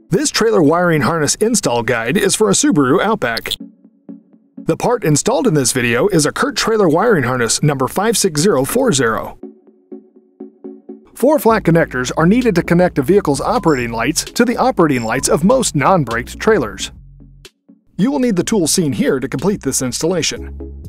This trailer wiring harness install guide is for a Subaru Outback. The part installed in this video is a Curt trailer wiring harness number 56040. 4 flat connectors are needed to connect a vehicle's operating lights to the operating lights of most non-braked trailers. You will need the tools seen here to complete this installation.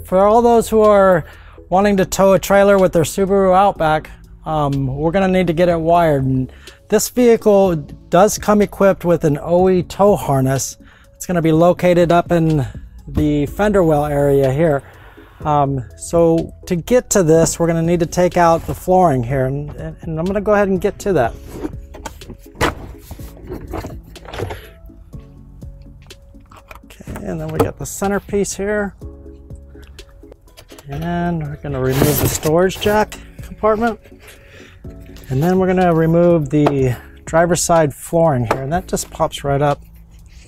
For all those who are wanting to tow a trailer with their Subaru Outback, we're going to need to get it wired. And this vehicle does come equipped with an OE tow harness. It's going to be located up in the fender well area here. So to get to this, we're going to need to take out the flooring here, and I'm going to go ahead and get to that. Okay, and then we got the centerpiece here. And we're going to remove the storage jack compartment. And then we're going to remove the driver's side flooring here, and that just pops right up.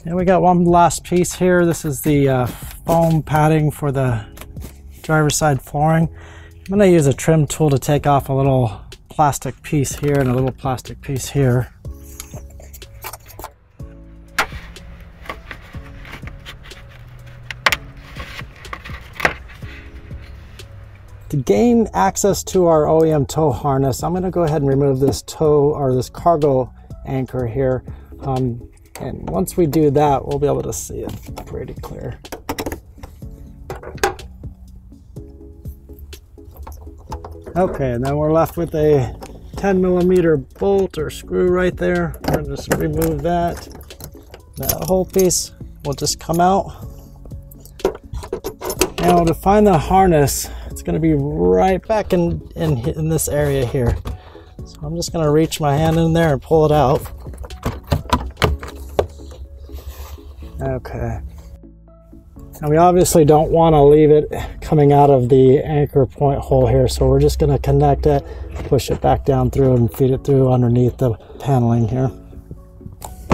And we got one last piece here. This is the foam padding for the driver's side flooring. I'm going to use a trim tool to take off a little plastic piece here and a little plastic piece here. To gain access to our OEM tow harness, I'm going to go ahead and remove this tow or this cargo anchor here. And once we do that, we'll be able to see it pretty clear. Okay, and then we're left with a 10mm bolt or screw right there. We're going to just remove that. That whole piece will just come out. Now to find the harness, it's going to be right back in this area here. So I'm just going to reach my hand in there and pull it out. Okay. Now we obviously don't want to leave it coming out of the anchor point hole here, so we're just going to connect it, push it back down through and feed it through underneath the paneling here.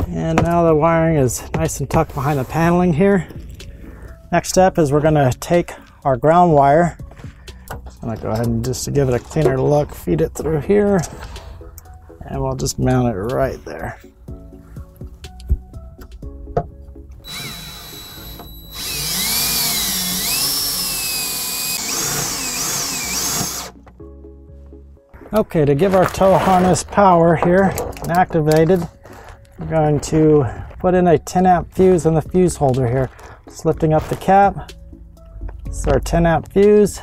And now the wiring is nice and tucked behind the paneling here. Next step is we're going to take our ground wire. I'm going to go ahead and just to give it a cleaner look, feed it through here, and we'll just mount it right there. Okay, to give our tow harness power here and activated, we're going to put in a 10-amp fuse in the fuse holder here. Just lifting up the cap. This is our 10-amp fuse.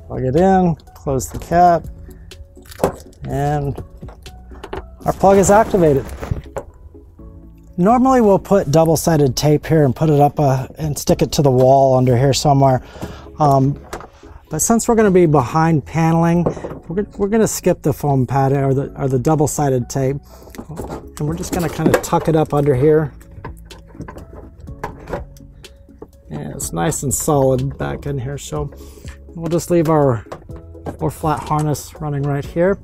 Plug it in, close the cap, and our plug is activated. Normally we'll put double-sided tape here and put it up and stick it to the wall under here somewhere. But since we're going to be behind paneling, we're going to skip the foam padding or the double-sided tape, and we're just going to kind of tuck it up under here. And it's nice and solid back in here, so we'll just leave our 4-flat harness running right here,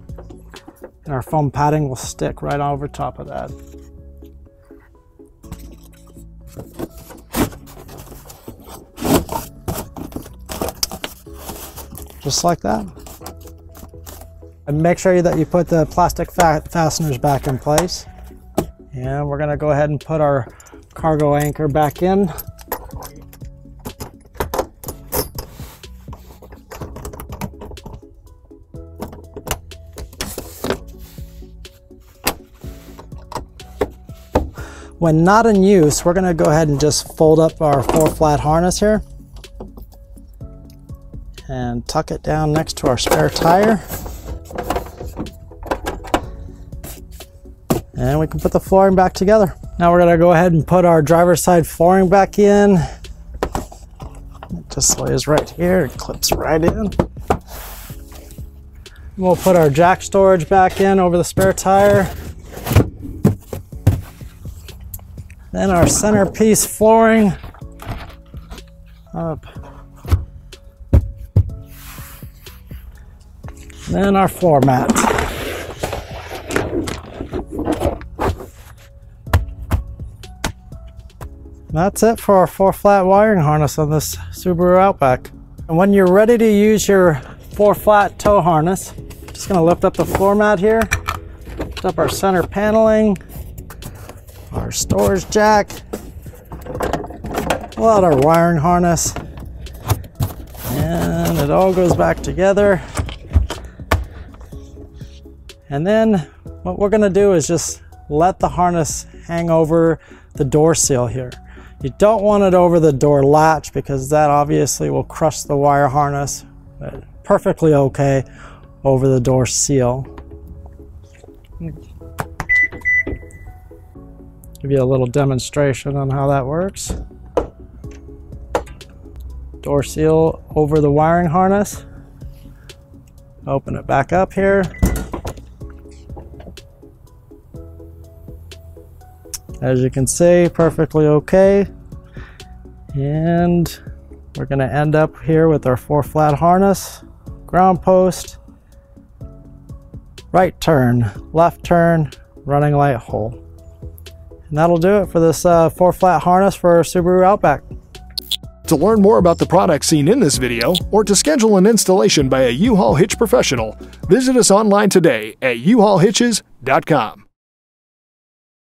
and our foam padding will stick right over top of that. Just like that. And make sure that you put the plastic fasteners back in place. And we're going to go ahead and put our cargo anchor back in. When not in use, we're going to go ahead and just fold up our 4-flat harness here and tuck it down next to our spare tire. And we can put the flooring back together. Now we're going to go ahead and put our driver's side flooring back in. It just lays right here, it clips right in. We'll put our jack storage back in over the spare tire. Then our centerpiece flooring up. Then our floor mat. That's it for our 4-flat wiring harness on this Subaru Outback. And when you're ready to use your 4-flat tow harness. Just gonna lift up the floor mat here, lift up our center paneling, our storage jack, pull out our wiring harness, and it all goes back together. And then what we're gonna do is just let the harness hang over the door seal here. You don't want it over the door latch because that obviously will crush the wire harness, but perfectly okay over the door seal. Give you a little demonstration on how that works. Door seal over the wiring harness. Open it back up here. As you can see, perfectly okay. And we're gonna end up here with our 4-flat harness, ground post, right turn, left turn, running light hole. And that'll do it for this 4-flat harness for our Subaru Outback. To learn more about the products seen in this video, or to schedule an installation by a U-Haul hitch professional, visit us online today at uhaulhitches.com.